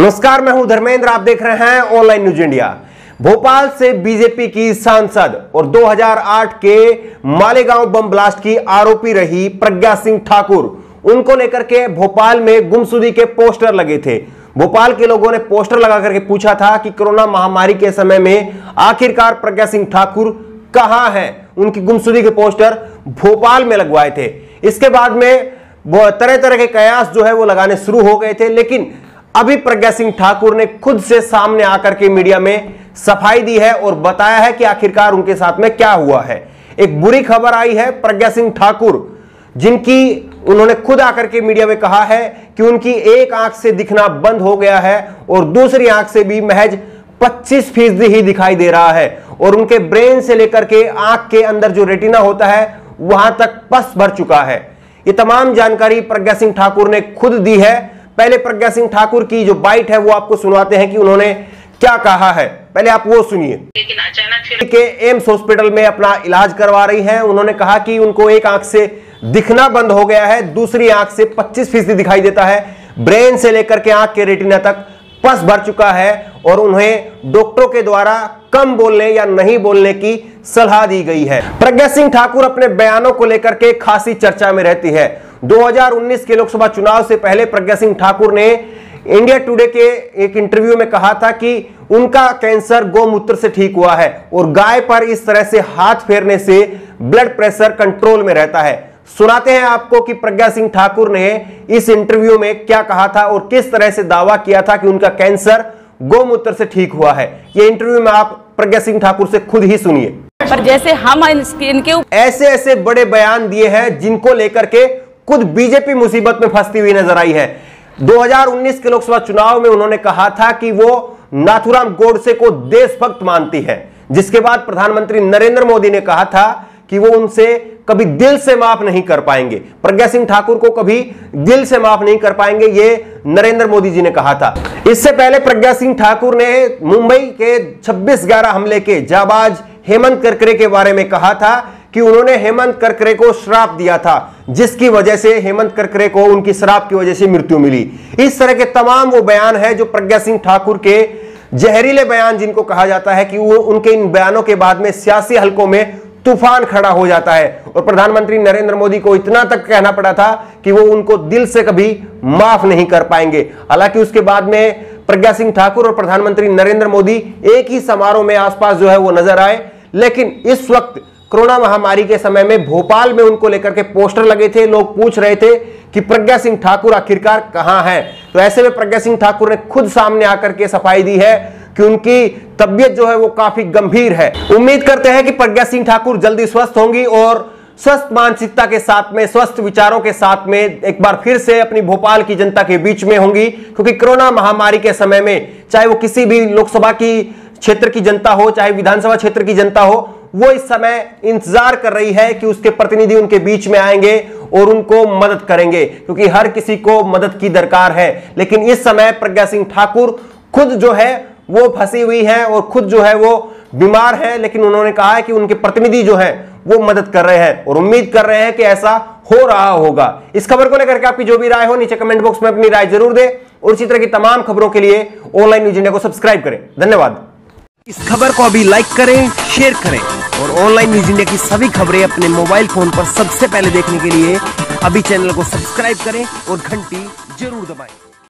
नमस्कार, मैं हूं धर्मेंद्र। आप देख रहे हैं ऑनलाइन न्यूज इंडिया। भोपाल से बीजेपी की सांसद और 2008 के मालेगांव बम ब्लास्ट की आरोपी रही प्रज्ञा सिंह ठाकुर, उनको लेकर के भोपाल में गुमशुदगी के पोस्टर लगे थे। भोपाल के लोगों ने पोस्टर लगा करके पूछा था कि कोरोना महामारी के समय में आखिरकार प्रज्ञा सिंह ठाकुर कहां हैं। उनकी गुमशुदगी के पोस्टर भोपाल में लगवाए थे। इसके बाद में तरह तरह के कयास जो है वो लगाने शुरू हो गए थे, लेकिन अभी प्रज्ञा सिंह ठाकुर ने खुद से सामने आकर के मीडिया में सफाई दी है और बताया है कि आखिरकार उनके साथ में क्या हुआ है। एक बुरी खबर आई है प्रज्ञा सिंह ठाकुर, जिनकी उन्होंने खुद आकर के मीडिया में कहा है कि उनकी एक आंख से दिखना बंद हो गया है और दूसरी आंख से भी महज 25% ही दिखाई दे रहा है और उनके ब्रेन से लेकर के आंख के अंदर जो रेटिना होता है वहां तक पस भर चुका है। ये तमाम जानकारी प्रज्ञा सिंह ठाकुर ने खुद दी है। पहले प्रज्ञा सिंह ठाकुर की जो बाइट है वो आपको सुनवाते हैं कि उन्होंने क्या कहा है। पहले आप वो सुनिए। लेकिन अचानक के एम्स हॉस्पिटल में अपना इलाज करवा रही हैं। उन्होंने कहा कि उनको एक आंख से दिखना बंद हो गया है, दूसरी आंख से 25% दिखाई देता है, ब्रेन से लेकर के आंख के रेटिना तक पस भर चुका है और उन्हें डॉक्टरों के द्वारा कम बोलने या नहीं बोलने की सलाह दी गई है। प्रज्ञा सिंह ठाकुर अपने बयानों को लेकर के खासी चर्चा में रहती है। 2019 के लोकसभा चुनाव से पहले प्रज्ञा सिंह ठाकुर ने इंडिया टुडे के एक इंटरव्यू में कहा था कि उनका कैंसर गौमूत्र से ठीक हुआ है और गाय पर इस तरह से हाथ फेरने से ब्लड प्रेशर कंट्रोल में रहता है। सुनाते हैं आपको कि प्रज्ञा सिंह ठाकुर ने इस इंटरव्यू में क्या कहा था और किस तरह से दावा किया था कि उनका कैंसर गौमूत्र से ठीक हुआ है। ये इंटरव्यू में आप प्रज्ञा सिंह ठाकुर से खुद ही सुनिए। पर जैसे हम इनके ऐसे ऐसे बड़े बयान दिए हैं जिनको लेकर के खुद बीजेपी मुसीबत में फंसती हुई नजर आई है। 2019 के लोकसभा चुनाव में उन्होंने कहा था कि वो नाथूराम गोडसे को देशभक्त मानती है, जिसके बाद प्रधानमंत्री नरेंद्र मोदी ने कहा था कि वो उनसे कभी दिल से माफ नहीं कर पाएंगे। प्रज्ञा सिंह ठाकुर को कभी दिल से माफ नहीं कर पाएंगे, ये नरेंद्र मोदी जी ने कहा था। इससे पहले प्रज्ञा सिंह ठाकुर ने मुंबई के 26/11 हमले के जाबाज हेमंत करकरे के बारे में कहा था कि उन्होंने हेमंत करकरे को श्राप दिया था, जिसकी वजह से हेमंत करकरे को उनकी श्राप की वजह से मृत्यु मिली। इस तरह के तमाम वो बयान है जो प्रज्ञा सिंह ठाकुर के जहरीले बयान, जिनको कहा जाता है कि वो उनके इन बयानों के बाद में सियासी हलकों में तूफान खड़ा हो जाता है और प्रधानमंत्री नरेंद्र मोदी को इतना तक कहना पड़ा था कि वो उनको दिल से कभी माफ नहीं कर पाएंगे। हालांकि उसके बाद में प्रज्ञा सिंह ठाकुर और प्रधानमंत्री नरेंद्र मोदी एक ही समारोह में आसपास जो है वो नजर आए, लेकिन इस वक्त कोरोना महामारी के समय में भोपाल में उनको लेकर के पोस्टर लगे थे। लोग पूछ रहे थे कि प्रज्ञा सिंह ठाकुर आखिरकार कहां हैं। तो ऐसे में प्रज्ञा सिंह ठाकुर ने खुद सामने आकर के सफाई दी है कि उनकी तबीयत जो है वो काफी गंभीर है। उम्मीद करते हैं कि प्रज्ञा सिंह ठाकुर जल्दी स्वस्थ होंगी और स्वस्थ मानसिकता के साथ में, स्वस्थ विचारों के साथ में एक बार फिर से अपनी भोपाल की जनता के बीच में होंगी, क्योंकि कोरोना महामारी के समय में चाहे वो किसी भी लोकसभा की क्षेत्र की जनता हो, चाहे विधानसभा क्षेत्र की जनता हो, वो इस समय इंतजार कर रही है कि उसके प्रतिनिधि उनके बीच में आएंगे और उनको मदद करेंगे, क्योंकि हर किसी को मदद की दरकार है। लेकिन इस समय प्रज्ञा सिंह ठाकुर खुद जो है वो फंसी हुई है और खुद जो है वो बीमार है, लेकिन उन्होंने कहा है कि उनके प्रतिनिधि जो है वो मदद कर रहे हैं और उम्मीद कर रहे हैं कि ऐसा हो रहा होगा। इस खबर को लेकर के आपकी जो भी राय हो नीचे कमेंट बॉक्स में अपनी राय जरूर दें और इसी तरह की तमाम खबरों के लिए ऑनलाइन न्यूज इंडिया को सब्सक्राइब करें। धन्यवाद। इस खबर को अभी लाइक करें, शेयर करें और ऑनलाइन न्यूज इंडिया की सभी खबरें अपने मोबाइल फोन पर सबसे पहले देखने के लिए अभी चैनल को सब्सक्राइब करें और घंटी जरूर दबाएं।